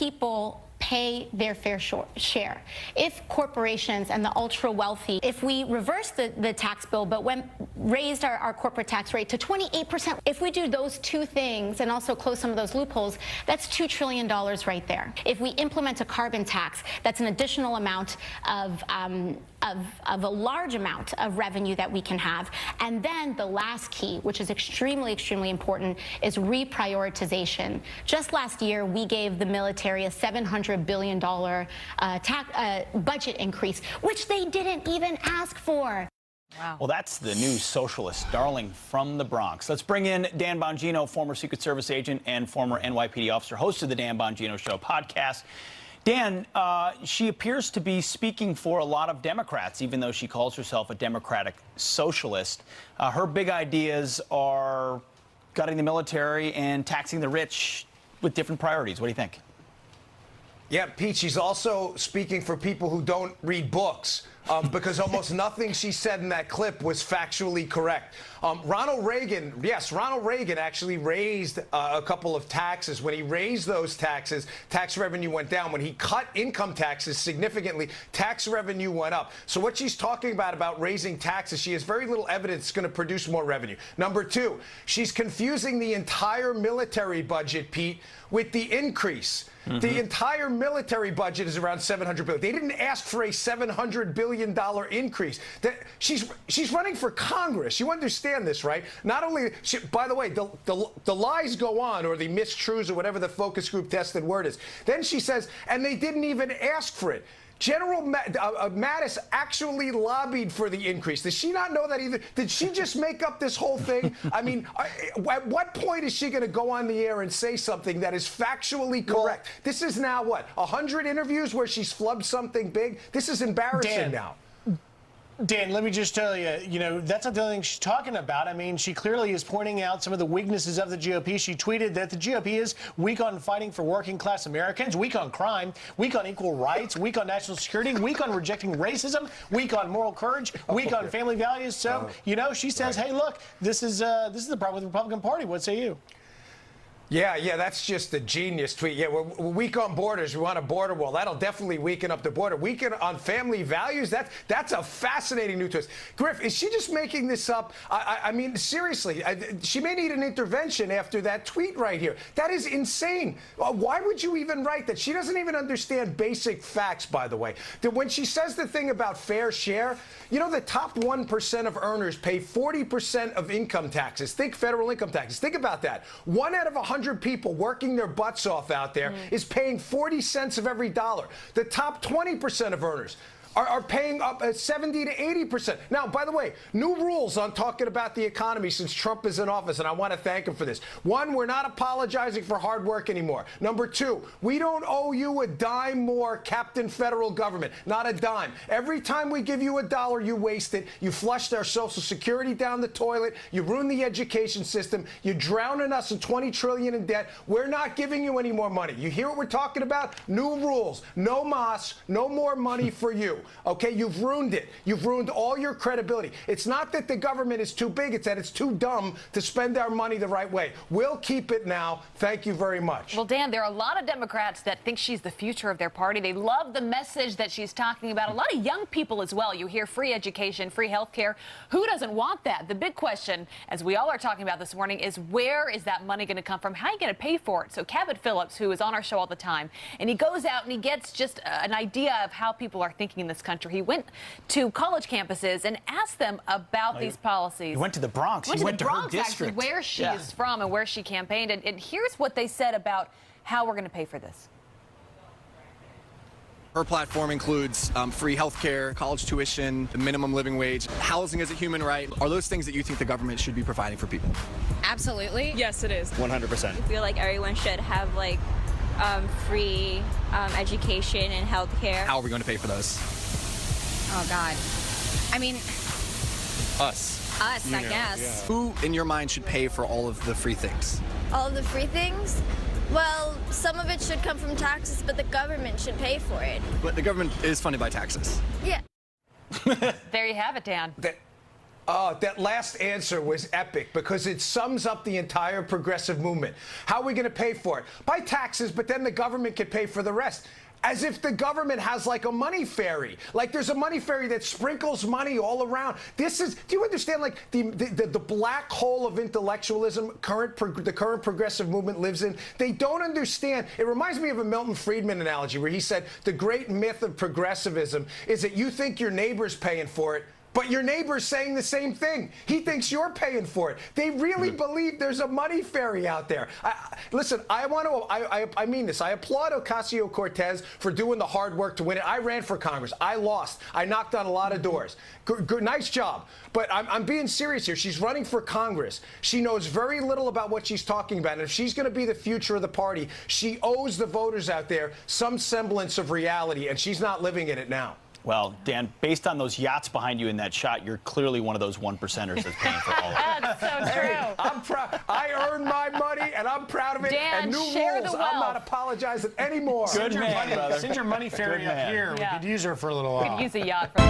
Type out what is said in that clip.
people pay their fair share, if corporations and the ultra wealthy, if we reverse the tax bill but raised our corporate tax rate to 28%, if we do those two things and also close some of those loopholes, that's $2 trillion right there. If we implement a carbon tax, that's an additional amount of a large amount of revenue that we can have. And then the last key, which is extremely, extremely important, is reprioritization. Just last year, we gave the military a $700 billion budget increase, which they didn't even ask for. Wow. Well, that's the new socialist darling from the Bronx. Let's bring in Dan Bongino, former Secret Service agent and former NYPD officer, host of the Dan Bongino Show podcast. Dan, she appears to be speaking for a lot of Democrats, even though she calls herself a Democratic socialist. Her big ideas are gutting the military and taxing the rich with different priorities. What do you think? Yeah, Pete, she's also speaking for people who don't read books. Because almost nothing she said in that clip was factually correct. Ronald Reagan actually raised a couple of taxes. When he raised those taxes, tax revenue went down. When he cut income taxes significantly, tax revenue went up. So what she's talking about raising taxes, she has very little evidence it's going to produce more revenue. Number two, she's confusing the entire military budget, Pete, with the increase. The entire military budget is around $700 billion. They didn't ask for a $700 billion increase. She's running for Congress. You understand this, right? Not only, by the way, the lies go on, or the mistruths, or whatever the focus group tested word is. Then she says, and they didn't even ask for it. General Mattis actually lobbied for the increase. Does she not know that either? Did she just make up this whole thing? I mean, at what point is she going to go on the air and say something that is factually correct? Well, this is now, what, 100 interviews where she's flubbed something big? This is embarrassing now. Dan, let me just tell you, that's not the only thing she's talking about. I mean, she clearly is pointing out some of the weaknesses of the GOP. She tweeted that the GOP is weak on fighting for working class Americans, weak on crime, weak on equal rights, weak on national security, weak on rejecting racism, weak on moral courage, weak on family values. So, she says, hey, look, this is the problem with the Republican Party. What say you? Yeah, that's just a genius tweet. Yeah, we're weak on borders. We want a border wall. That'll definitely weaken up the border. Weaken on family values. That's a fascinating new twist. Griff, is she just making this up? I mean, seriously, she may need an intervention after that tweet right here. That is insane. Why would you even write that? She doesn't even understand basic facts, by the way. That when she says the thing about fair share, the top 1% of earners pay 40% of income taxes. Think federal income taxes. Think about that. 1 out of 100 people working their butts off out there is paying 40 cents of every dollar. The top 20% of earners are paying up 70 to 80%. Now, by the way, new rules on talking about the economy since Trump is in office, and I want to thank him for this. One, we're not apologizing for hard work anymore. Number two, we don't owe you a dime more, Captain Federal Government. Not a dime. Every time we give you $1, you waste it. You flushed our Social Security down the toilet. You ruined the education system. You're drowning us in $20 trillion in debt. We're not giving you any more money. You hear what we're talking about? New rules. No mas, no more money for you. Okay, you've ruined it. You've ruined all your credibility. It's not that the government is too big. It's that it's too dumb to spend our money the right way. We'll keep it now. Thank you very much. Well, Dan, there are a lot of Democrats that think she's the future of their party. They love the message that she's talking about. A lot of young people as well. You hear free education, free health care. Who doesn't want that? The big question, as we all are talking about this morning, is where is that money going to come from? How are you going to pay for it? So Cabot Phillips, who is on our show all the time, and he goes out and he gets just an idea of how people are thinking in this country. He went to college campuses and asked them about these policies. He went to the Bronx. He went to her district, actually, where she is from and where she campaigned. And here's what they said about how we're going to pay for this. Her platform includes free health care, college tuition, the minimum living wage, housing as a human right. Are those things that you think the government should be providing for people? Absolutely. Yes, it is. 100%. I feel like everyone should have free education and health care. How are we going to pay for those? Oh, God. I mean... Us, I guess. Yeah. Who, in your mind, should pay for all of the free things? All of the free things? Well, some of it should come from taxes, but the government should pay for it. But the government is funded by taxes. Yeah. There you have it, Dan. That last answer was epic because it sums up the entire progressive movement. How are we going to pay for it? By taxes, but then the government can pay for the rest. As if the government has like a money fairy. Like there's a money fairy that sprinkles money all around. This is, do you understand like the black hole of intellectualism the current progressive movement lives in? They don't understand. It reminds me of a Milton Friedman analogy where he said the great myth of progressivism is that you think your neighbor's paying for it, but your neighbor's saying the same thing. He thinks you're paying for it. They really believe there's a money fairy out there. Listen, I mean this. I applaud Ocasio-Cortez for doing the hard work to win it. I ran for Congress. I lost. I knocked on a lot of doors. Nice job. But I'm being serious here. She's running for Congress. She knows very little about what she's talking about. And if she's going to be the future of the party, she owes the voters out there some semblance of reality, and she's not living in it now. Well, Dan, based on those yachts behind you in that shot, you're clearly one of those 1%ers that's paying for all of it. That's so true. Hey, I'm proud. I earned my money, and I'm proud of it. Dan, and new share rules. the wealth. I'm not apologizing anymore. Good man, brother. Send your money fairy Good up man. here. Yeah. We could use her for a little while. We'd use a yacht for